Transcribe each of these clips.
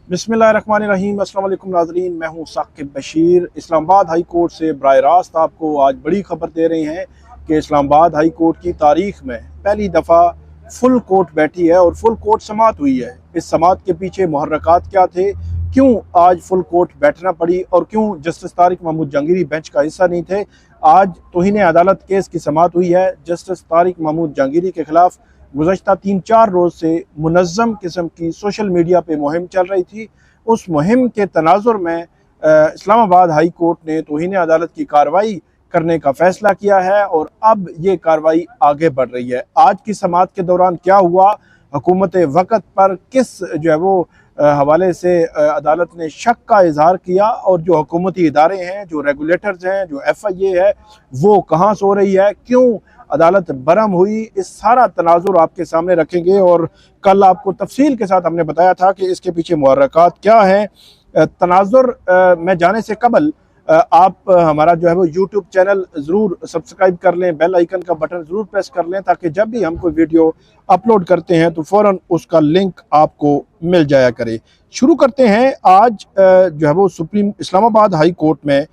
बिस्मिल्लाहिर्रहमानिर्रहीम। अस्सलाम वालेकुम नाज़रीन, मैं हूँ साकिब बशीर। इस्लामाबाद हाई कोर्ट से बराह रास्त आपको आज बड़ी खबर दे रहे हैं कि इस्लामाबाद हाई कोर्ट की तारीख में पहली दफ़ा फुल कोर्ट बैठी है और फुल कोर्ट समात हुई है। इस समात के पीछे मुहर्रकात क्या थे, क्यों आज फुल कोर्ट बैठना पड़ी और क्यों जस्टिस तारिक महमूद जहांगीरी बेंच का हिस्सा नहीं थे। आज तौहीन अदालत केस की समात हुई है। जस्टिस तारिक महमूद जहांगीरी के खिलाफ गुज़श्ता 3-4 रोज़ से मुनज़्ज़म किस्म की सोशल मीडिया पे मुहिम चल रही थी। उस मुहिम के तनाजुर में इस्लामाबाद हाई कोर्ट ने तौहीन अदालत की कार्रवाई करने का फ़ैसला किया है और अब ये कार्रवाई आगे बढ़ रही है। आज की समात के दौरान क्या हुआ, हुकूमत वक़्त पर किस जो है वो हवाले से अदालत ने शक का इजहार किया और जो हुकूमती इदारे हैं, जो रेगुलेटर्स हैं, जो FIA है, वो कहाँ सो रही है, क्यों अदालत बरहम हुई, इस सारा तनाजुर आपके सामने रखेंगे। और कल आपको तफसील के साथ हमने बताया था कि इसके पीछे मुहर्रकात क्या हैं। तनाजुर में जाने से कबल आप हमारा जो है वो यूट्यूब चैनल ज़रूर सब्सक्राइब कर लें, बेल आइकन का बटन ज़रूर प्रेस कर लें ताकि जब भी हम कोई वीडियो अपलोड करते हैं तो फ़ौरन उसका लिंक आपको मिल जाया करे। शुरू करते हैं। आज जो है वो सुप्रीम इस्लामाबाद हाई कोर्ट में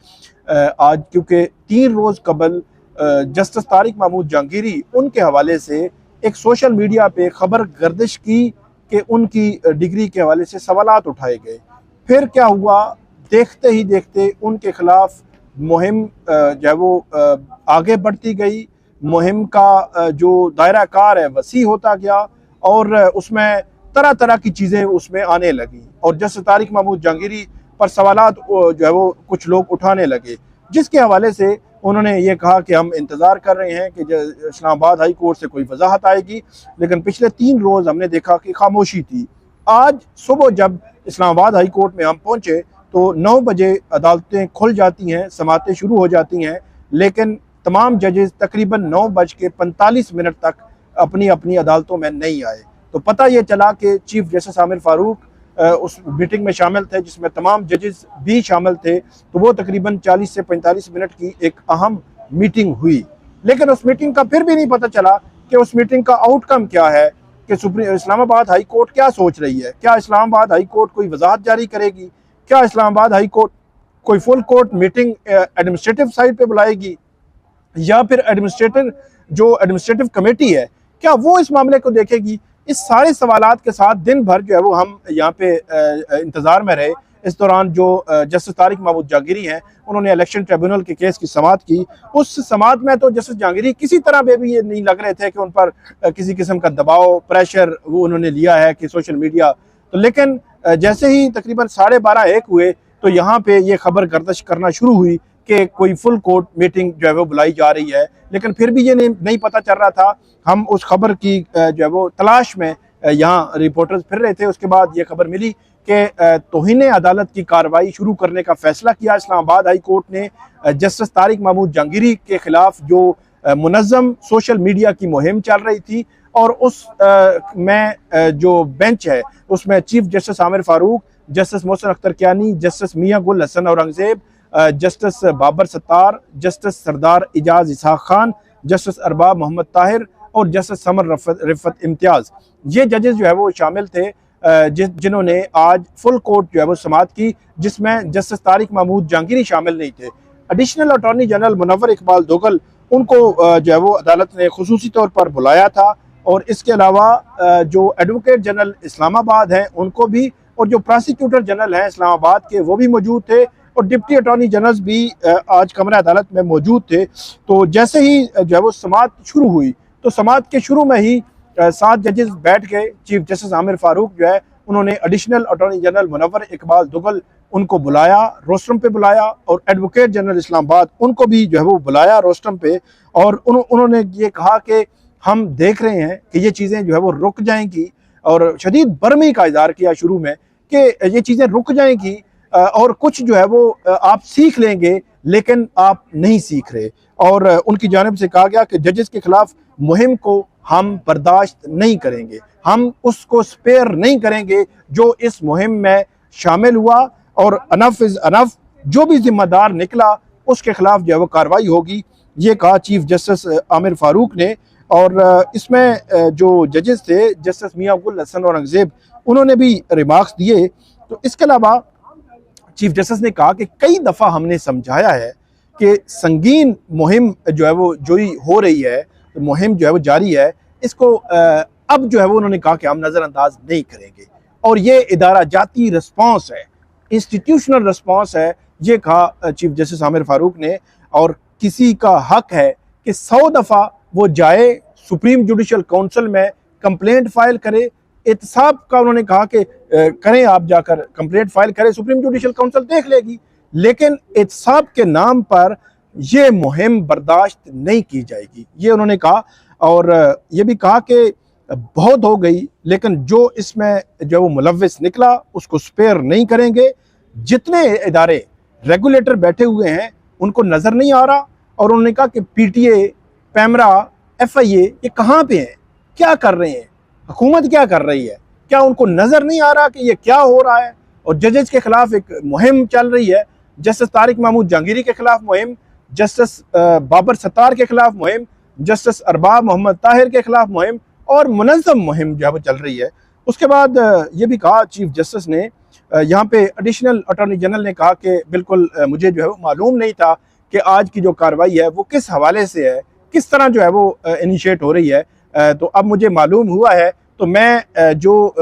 आज क्योंकि 3 रोज़ कबल जस्टिस तारिक महमूद जहांगीरी उनके हवाले से एक सोशल मीडिया पे खबर गर्दिश की कि उनकी डिग्री के हवाले से सवालात उठाए गए। फिर क्या हुआ, देखते ही देखते उनके खिलाफ मुहिम जो है वो आगे बढ़ती गई। मुहिम का जो दायरा कार है वसी होता गया और उसमें तरह तरह की चीज़ें उसमें आने लगी और जस्टिस तारिक महमूद जहांगीरी पर सवालात जो है वो कुछ लोग उठाने लगे, जिसके हवाले से उन्होंने ये कहा कि हम इंतज़ार कर रहे हैं कि इस्लामाबाद हाई कोर्ट से कोई वजाहत आएगी। लेकिन पिछले 3 रोज़ हमने देखा कि खामोशी थी। आज सुबह जब इस्लामाबाद हाई कोर्ट में हम पहुँचे तो 9 बजे अदालतें खुल जाती हैं, समातें शुरू हो जाती हैं, लेकिन तमाम जजेस तकरीबन 9:45 तक अपनी अपनी अदालतों में नहीं आए। तो पता ये चला कि चीफ जस्टिस आमिर फारूक उस मीटिंग में शामिल थे जिसमें तमाम जजेस भी शामिल थे। तो वो तकरीबन 40 से 45 मिनट की एक अहम मीटिंग हुई, लेकिन उस मीटिंग का फिर भी नहीं पता चला कि उस मीटिंग का आउटकम क्या है, कि इस्लामाबाद हाई कोर्ट क्या सोच रही है। क्या इस्लामाबाद हाई कोर्ट कोई वजाहत जारी करेगी? क्या इस्लामाबाद हाई कोर्ट कोई full court meeting administrative side पे बुलाएगी या फिर एडमिनिस्ट्रेटिव कमेटी है क्या वो इस मामले को देखेगी? इस सारे सवालात के साथ दिन भर जो है वो हम यहाँ पे इंतज़ार में रहे। इस दौरान जो जस्टिस तारिक महमूद जहांगीरी हैं उन्होंने इलेक्शन ट्रिब्यूनल के केस की समात की। उस समात में तो जस्टिस जहांगीरी किसी तरह पे भी ये नहीं लग रहे थे कि उन पर किसी किस्म का दबाव प्रेशर वो उन्होंने लिया है कि सोशल मीडिया तो। लेकिन जैसे ही तकरीबन 12:30-1 हुए तो यहाँ पे ये खबर गर्दिश करना शुरू हुई कि कोई फुल कोर्ट मीटिंग जो है वो बुलाई जा रही है, लेकिन फिर भी ये नहीं पता चल रहा था। हम उस खबर की जो है वो तलाश में यहाँ रिपोर्टर्स फिर रहे थे। उसके बाद ये खबर मिली कि तौहीन अदालत की कार्रवाई शुरू करने का फैसला किया इस्लामाबाद हाई कोर्ट ने। जस्टिस तारिक महमूद जहांगीरी के खिलाफ जो मुनज़्ज़म सोशल मीडिया की मुहिम चल रही थी और उस में जो बेंच है उसमें chief justice Aamir Farooq, justice Mohsin Akhtar Kiyani, justice Mian Gul Hassan Aurangzeb, justice Babar Sattar, justice Sardar Ijaz Ishaq Khan, justice Arbab Mohammad Tahir और जस्टिस समर रिफत इम्तियाज़, ये जजेस जो है वो शामिल थे जिन्होंने आज फुल कोर्ट जो है वो समात की, जिसमें जस्टिस तारिक महमूद जहांगीरी शामिल नहीं थे। Additional attorney general Munawar Iqbal Duggal उनको जो है वो अदालत ने खुसूसी तौर पर बुलाया था और इसके अलावा जो एडवोकेट जनरल इस्लामाबाद हैं उनको भी और जो प्रोसिक्यूटर जनरल हैं इस्लामाबाद के वो भी मौजूद थे और डिप्टी अटॉर्नी जनरल भी आज कमरा अदालत में मौजूद थे। तो जैसे ही जो है वो समात शुरू हुई तो समात के शुरू में ही 7 जजेस बैठ गए। चीफ जस्टिस आमिर फारूक जो है उन्होंने additional attorney general Munawar Iqbal Duggal उनको बुलाया, रोस्टरम पे बुलाया और एडवोकेट जनरल इस्लामाबाद उनको भी जो है वो बुलाया रोस्टरम पे और उन्होंने ये कहा कि हम देख रहे हैं कि ये चीज़ें जो है वो रुक जाएंगी और शदीद बरमी का इज़हार किया शुरू में कि ये चीज़ें रुक जाएंगी और कुछ जो है वो आप सीख लेंगे लेकिन आप नहीं सीख रहे। और उनकी जानिब से कहा गया कि जजेस के खिलाफ मुहिम को हम बर्दाश्त नहीं करेंगे, हम उसको स्पेयर नहीं करेंगे जो इस मुहिम में शामिल हुआ और अनफ इज़ अनफ, जो भी जिम्मेदार निकला उसके खिलाफ जो है वो कार्रवाई होगी, ये कहा चीफ जस्टिस आमिर फारूक ने। और इसमें जो जजेस थे जस्टिस मियां गुल हसन औरंगजेब उन्होंने भी रिमार्क्स दिए तो इसके अलावा चीफ जस्टिस ने कहा कि कई दफ़ा हमने समझाया है कि संगीन मुहिम जो है वो जो ही हो रही है, मुहिम जो है वो जारी है, इसको अब जो है वो उन्होंने कहा कि हम नज़रअंदाज नहीं करेंगे और ये इदारा जाती रिस्पॉन्स है, इंस्टीट्यूशनल रिस्पॉन्स है, ये कहा चीफ जस्टिस आमिर फारूक ने। और किसी का हक है कि 100 दफ़ा वो जाए सुप्रीम जुडिशल काउंसिल में कंप्लेंट फाइल करे। एहतसाब का उन्होंने कहा कि करें, आप जाकर कंप्लेंट फाइल करें, सुप्रीम जुडिशल काउंसिल देख लेगी, लेकिन एहतसाब के नाम पर यह मुहिम बर्दाश्त नहीं की जाएगी, ये उन्होंने कहा। और ये भी कहा कि बहुत हो गई, लेकिन जो इसमें जो वो मुलव्विस निकला उसको स्पेयर नहीं करेंगे। जितने इदारे रेगुलेटर बैठे हुए हैं उनको नज़र नहीं आ रहा। और उन्होंने कहा कि पीटीए, पैमरा, FIA ये कहाँ पे हैं, क्या कर रहे हैं, हुकूमत क्या कर रही है, क्या उनको नज़र नहीं आ रहा कि ये क्या हो रहा है। और जजेस के खिलाफ एक मुहिम चल रही है, जस्टिस तारिक महमूद जहांगीरी के खिलाफ मुहिम, जस्टिस बाबर सत्तार के खिलाफ मुहिम, जस्टिस अरबाब मोहम्मद ताहिर के खिलाफ मुहिम, और मुनज़्ज़म मुहिम जो है वो चल रही है। उसके बाद ये भी कहा चीफ जस्टिस ने, यहाँ पे एडिशनल अटॉर्नी जनरल ने कहा कि बिल्कुल मुझे जो है वो मालूम नहीं था कि आज की जो कार्रवाई है वो किस हवाले से है, किस तरह जो है वो इनिशिएट हो रही है, तो अब मुझे मालूम हुआ है, तो मैं जो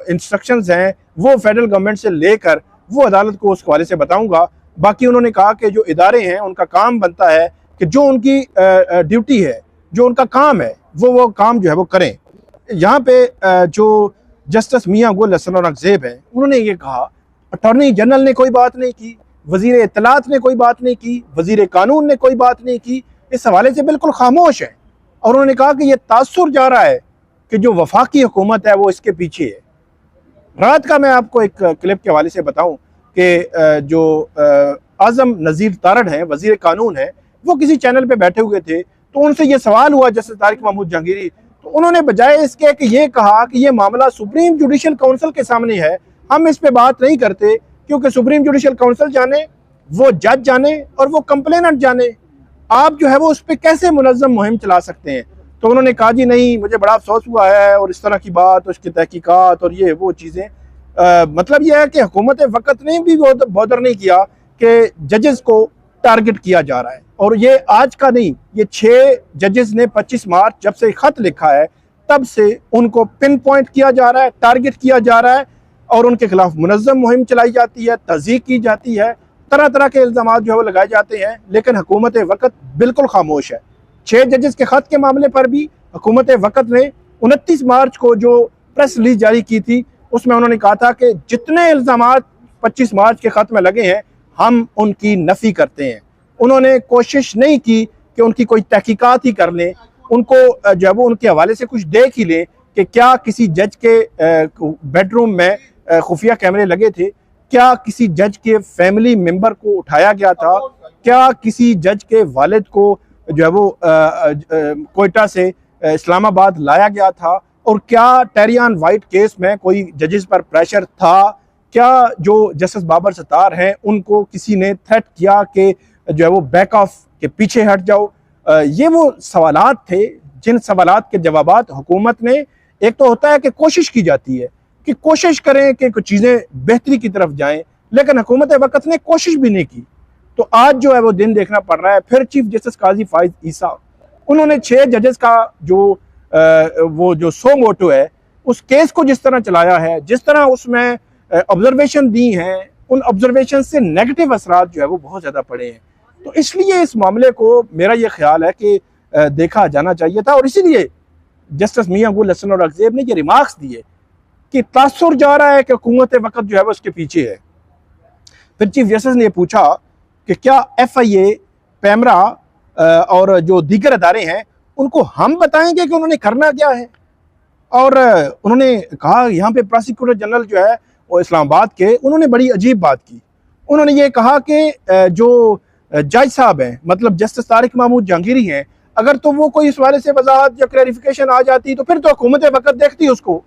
इंस्ट्रक्शंस हैं वो फेडरल गवर्नमेंट से लेकर वो अदालत को उस हवाले से बताऊंगा। बाकी उन्होंने कहा कि जो इदारे हैं उनका काम बनता है कि जो उनकी ड्यूटी है, जो उनका काम है, वो काम जो है वो करें। यहाँ पे जो जस्टिस मियां गुल हसन औरंगजेब हैं, उन्होंने ये कहा अटॉर्नी जनरल ने कोई बात नहीं की, वजीर इत्तलात ने कोई बात नहीं की, वजीर कानून ने कोई बात नहीं की, इस हवाले से बिल्कुल खामोश है। और उन्होंने कहा कि यह तासुर जा रहा है कि जो वफाकी हुकूमत है वो इसके पीछे है। रात का मैं आपको एक क्लिप के हवाले से बताऊं कि जो आजम नज़ीर तारड़ हैं, वजीर कानून हैं, वो किसी चैनल पे बैठे हुए थे, तो उनसे ये सवाल हुआ जस्टिस तारिक महमूद जहांगीरी, तो उन्होंने बजाय इसके कि ये कहा कि ये मामला सुप्रीम जुडिशल काउंसिल के सामने है, हम इस पे बात नहीं करते, क्योंकि सुप्रीम जुडिशल काउंसिल जाने, वो जज जाने और वो कंप्लेनेंट जाने, आप जो है वो उस पर कैसे मुनज़्ज़म मुहिम चला सकते हैं। तो उन्होंने कहा जी नहीं, मुझे बड़ा अफसोस हुआ है, और इस तरह की बात, उसकी तहकीकात और ये वो चीज़ें, मतलब यह है कि हुकूमत वक़्त ने भी बॉदर नहीं किया कि जजेस को टारगेट किया जा रहा है। और ये आज का नहीं, ये 6 जजेस ने 25 मार्च जब से खत लिखा है तब से उनको पिन पॉइंट किया जा रहा है, टारगेट किया जा रहा है, और उनके खिलाफ मुनज़्ज़म मुहिम चलाई जाती है, तज़ीक़ की जाती है, तरह तरह के इल्ज़ामात जो है वो लगाए जाते हैं, लेकिन हुकूमत वक़्त बिल्कुल खामोश है। 6 जजेस के खत के मामले पर भी हुकूमत वक़्त ने 29 मार्च को जो प्रेस रिलीज जारी की थी उसमें उन्होंने कहा था कि जितने इल्ज़ामात 25 मार्च के खत में लगे हैं हम उनकी नफ़ी करते हैं। उन्होंने कोशिश नहीं की कि उनकी कोई तहकीकात ही कर लें, उनको जो है वो उनके हवाले से कुछ देख ही लें कि क्या किसी जज के बेडरूम में खुफिया कैमरे लगे थे, क्या किसी जज के फैमिली मेंबर को उठाया गया था, क्या किसी जज के वालिद को जो है वो कोयटा से इस्लामाबाद लाया गया था, और क्या टेरियान वाइट केस में कोई जजेस पर प्रेशर था, क्या जो जस्टिस बाबर सत्तार हैं उनको किसी ने थ्रेट किया कि जो है वो बैक ऑफ के पीछे हट जाओ। ये वो सवालात थे जिन सवालात के जवाबात हुकूमत ने, एक तो होता है कि कोशिश की जाती है कि कोशिश करें कि कुछ चीज़ें बेहतरी की तरफ जाएं, लेकिन हुकूमत वक़्त ने कोशिश भी नहीं की। तो आज जो है वो दिन देखना पड़ रहा है। फिर चीफ जस्टिस काजी फाइज ईसा, उन्होंने 6 जजेस का जो सो मोटो है उस केस को जिस तरह चलाया है, जिस तरह उसमें ऑब्जर्वेशन दी हैं, उन ऑब्जर्वेशन से नेगेटिव असरात जो है वो बहुत ज़्यादा पड़े हैं। तो इसलिए इस मामले को मेरा ये ख्याल है कि देखा जाना चाहिए था, और इसीलिए जस्टिस मियां गुल हसन औरंगजेब ने ये रिमार्क्स दिए कि तासुर जा रहा है कि हुकूमत वक़्त जो है वो उसके पीछे है। फिर चीफ जस्टिस ने पूछा कि क्या FIA, पैमरा और जो दीगर अदारे हैं उनको हम बताएंगे कि उन्होंने करना क्या है। और उन्होंने कहा, यहाँ पे प्रोसिक्यूटर जनरल जो है वो इस्लामाबाद के, उन्होंने बड़ी अजीब बात की। उन्होंने ये कहा कि जो जज साहब हैं, मतलब जस्टिस तारिक महमूद जहांगीरी हैं, अगर तो वो कोई इस बारे से वजाहत या क्लैरिफिकेशन आ जाती तो फिर तो हुकूमत वक़्त देखती उसको,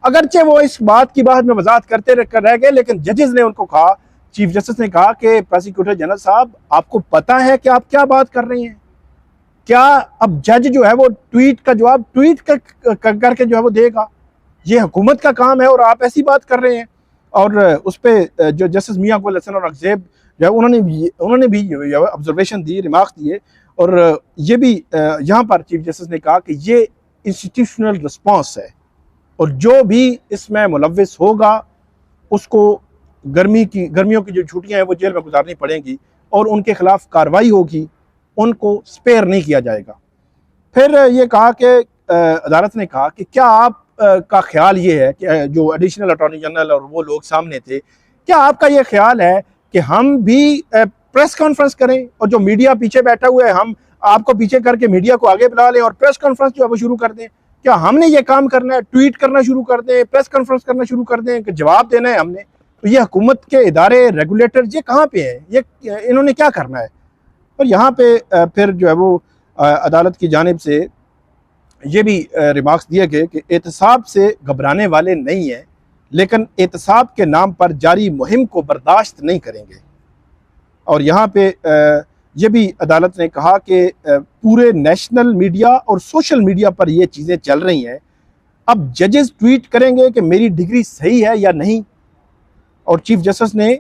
अगरचे वो इस बात की बाद में वजाहत करते रह गए, लेकिन जजेस ने उनको कहा, चीफ जस्टिस ने कहा कि प्रोसिक्यूटर जनरल साहब आपको पता है कि आप क्या बात कर रहे हैं, क्या अब जज जो है वो ट्वीट का जवाब ट्वीट करके जो है वो देगा, ये हुकूमत का काम है और आप ऐसी बात कर रहे हैं। और उस पर जो जस्टिस मियां गुल हसन और अगजेब जो है उन्होंने भी ऑब्जर्वेशन दी, रिमार्क दिए, और ये भी यहाँ पर चीफ जस्टिस ने कहा कि ये इंस्टीट्यूशनल रिस्पॉन्स है और जो भी इसमें मुलव्विस होगा उसको गर्मियों की जो छुट्टियां हैं वो जेल में गुजारनी पड़ेंगी और उनके खिलाफ कार्रवाई होगी, उनको स्पेयर नहीं किया जाएगा। फिर ये कहा कि अदालत ने कहा कि क्या आप का ख्याल ये है कि जो एडिशनल अटॉर्नी जनरल और वो लोग सामने थे, क्या आपका ये ख्याल है कि हम भी प्रेस कॉन्फ्रेंस करें और जो मीडिया पीछे बैठा हुआ है हम आपको पीछे करके मीडिया को आगे बुला लें और प्रेस कॉन्फ्रेंस जो है वो शुरू कर दें? क्या हमने ये काम करना है, ट्वीट करना शुरू कर दें, प्रेस कॉन्फ्रेंस करना शुरू कर दें कि जवाब देना है हमने? तो ये हुकूमत के इदारे, रेगुलेटर ये कहाँ पे हैं, ये इन्होंने क्या करना है? और यहाँ पे फिर जो है वो अदालत की जानिब से ये भी रिमार्क्स दिए गए कि एहतसाब से घबराने वाले नहीं हैं, लेकिन एहतसाब के नाम पर जारी मुहिम को बर्दाश्त नहीं करेंगे। और यहाँ पे ये भी अदालत ने कहा कि पूरे नेशनल मीडिया और सोशल मीडिया पर ये चीज़ें चल रही हैं, अब जजेस ट्वीट करेंगे कि मेरी डिग्री सही है या नहीं। और चीफ जस्टिस ने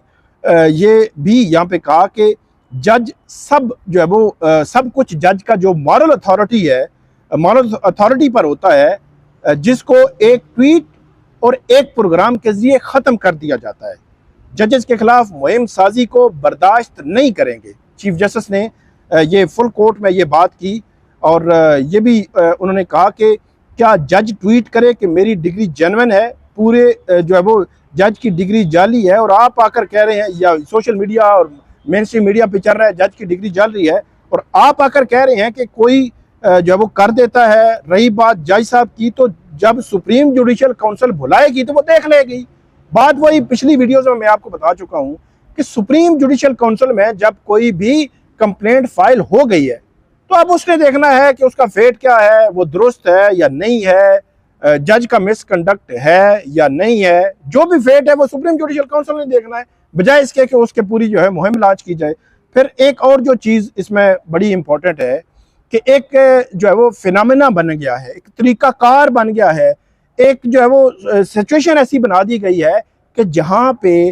ये भी यहाँ पे कहा कि जज सब जो है वो सब कुछ जज का जो मॉरल अथॉरिटी पर होता है, जिसको एक ट्वीट और एक प्रोग्राम के जरिए ख़त्म कर दिया जाता है। जजेस के खिलाफ मुहिम साजी को बर्दाश्त नहीं करेंगे। चीफ जस्टिस ने ये फुल कोर्ट में ये बात की और ये भी उन्होंने कहा कि क्या जज ट्वीट करे कि मेरी डिग्री जेन्युइन है, पूरे जो है वो जज की डिग्री जाली है, और आप आकर कह रहे हैं, या सोशल मीडिया और मेन स्ट्रीम मीडिया पे चल रहा है जज की डिग्री जल रही है, और आप आकर कह रहे हैं कि कोई जो है वो कर देता है। रही बात जज साहब की, तो जब सुप्रीम जुडिशल काउंसिल बुलाएगी तो वो देख लेगी। बात वही पिछली वीडियोस में मैं आपको बता चुका हूं कि सुप्रीम जुडिशल काउंसिल में जब कोई भी कंप्लेंट फाइल हो गई है तो अब उसने देखना है कि उसका फेट क्या है, वो दुरुस्त है या नहीं है, जज का मिसकंडक्ट है या नहीं है। जो भी फेट है वो सुप्रीम जुडिशल काउंसिल ने देखना है, बजाय इसके कि उसके पूरी जो है मुहिम लांच की जाए। फिर एक और जो चीज़ इसमें बड़ी इंपॉर्टेंट है कि एक जो है वो फिनोमेना बन गया है, एक तरीकाकार बन गया है, एक जो है वो सिचुएशन ऐसी बना दी गई है कि जहाँ पे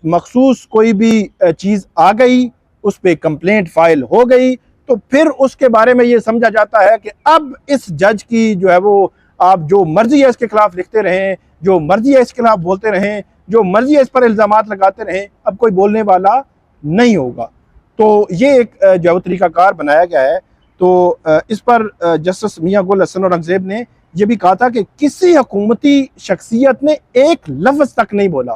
मखसूस कोई भी चीज़ आ गई, उस पर कंप्लेंट फाइल हो गई, तो फिर उसके बारे में ये समझा जाता है कि अब इस जज की जो है वो आप जो मर्जी है इसके खिलाफ लिखते रहें, जो मर्जी है इसके खिलाफ बोलते रहें, जो मर्जी है इस पर इल्ज़ामात लगाते रहें, अब कोई बोलने वाला नहीं होगा। तो ये एक जो है वो तरीकाकार बनाया गया है। तो इस पर जस्टिस मियां गुल हसन और अगजेब ने यह भी कहा था कि किसी हुकूमती शख्सियत ने एक लफ्ज़ तक नहीं बोला।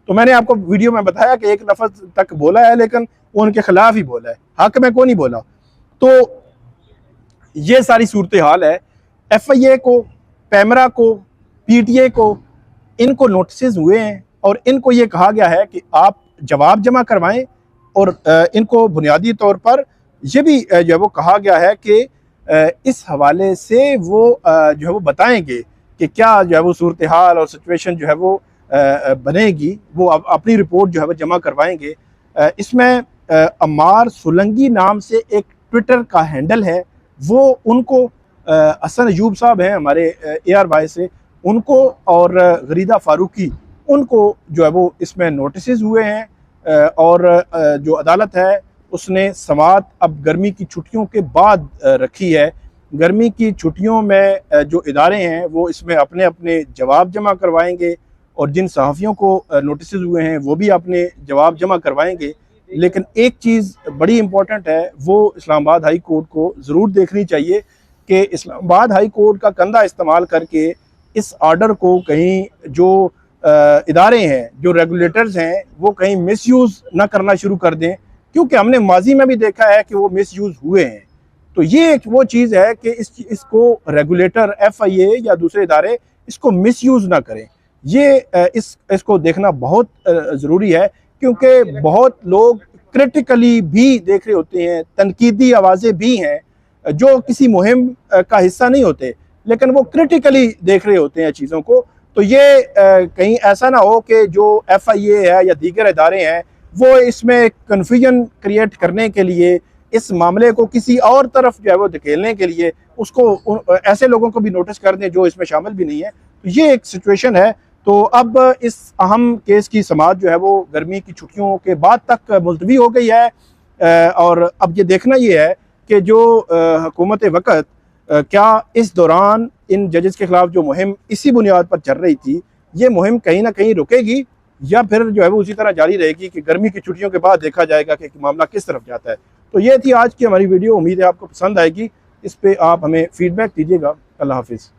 तो मैंने आपको वीडियो में बताया कि एक लफ्ज़ तक बोला है, लेकिन वो उनके खिलाफ ही बोला है, हक में को नहीं बोला। तो ये सारी सूरत हाल है। FIA को, पैमरा को, PTA को, इनको नोटिस हुए हैं और इनको ये कहा गया है कि आप जवाब जमा करवाएं, और इनको बुनियादी तौर पर ये भी जो है वो कहा गया है कि इस हवाले से वो जो है वो बताएंगे कि क्या जो है वो सूरत हाल और सिचुएशन जो है वो बनेगी, वो अपनी रिपोर्ट जो है वो जमा करवाएंगे। इसमें अम्मार सुलंगी नाम से एक ट्विटर का हैंडल है, वो उनको हसन अयूब साहब हैं हमारे ARY से, उनको और गरीदा फारूकी, उनको जो है वो इसमें नोटिस हुए हैं। और जो अदालत है उसने समाअत अब गर्मी की छुट्टियों के बाद रखी है। गर्मी की छुट्टियों में जो इदारे हैं वो इसमें अपने अपने जवाब जमा करवाएंगे, और जिन सहाफ़ियों को नोटिस हुए हैं वो भी अपने जवाब जमा करवाएंगे। लेकिन एक चीज़ बड़ी इम्पोर्टेंट है, वो इस्लामाबाद हाई कोर्ट को ज़रूर देखनी चाहिए कि इस्लामाबाद हाई कोर्ट का कंधा इस्तेमाल करके इस आर्डर को कहीं जो इदारे हैं, जो रेगुलेटर्स हैं, वो कहीं मिसयूज़ ना करना शुरू कर दें, क्योंकि हमने माजी में भी देखा है कि वो मिसयूज़ हुए हैं। तो ये एक वो चीज़ है कि इसको रेगुलेटर, FIA या दूसरे इदारे इसको मिसयूज़ ना करें। ये इसको देखना बहुत ज़रूरी है, क्योंकि बहुत लोग क्रिटिकली भी देख रहे होते हैं, तनकीदी आवाज़ें भी हैं जो किसी मुहिम का हिस्सा नहीं होते, लेकिन वो क्रिटिकली देख रहे होते हैं चीज़ों को। तो ये कहीं ऐसा ना हो कि जो FIA है या दीगर इदारे हैं वो इसमें कन्फ्यूजन क्रिएट करने के लिए, इस मामले को किसी और तरफ जो है वो धकेलने के लिए उसको ऐसे लोगों को भी नोटिस कर दें जो इसमें शामिल भी नहीं है। तो ये एक सिचुएशन है। तो अब इस अहम केस की समाअत जो है वो गर्मी की छुट्टियों के बाद तक मुलतवी हो गई है। और अब ये देखना ये है कि जो हुकूमत वक़्त क्या इस दौरान इन जजेस के ख़िलाफ़ जो मुहिम इसी बुनियाद पर चल रही थी, ये मुहिम कहीं ना कहीं रुकेगी या फिर जो है वो उसी तरह जारी रहेगी कि गर्मी की छुट्टियों के बाद देखा जाएगा कि मामला किस तरफ जाता है। तो ये थी आज की हमारी वीडियो। उम्मीद है आपको पसंद आएगी। इस पर आप हमें फ़ीडबैक दीजिएगा। अल्लाह हाफिज़।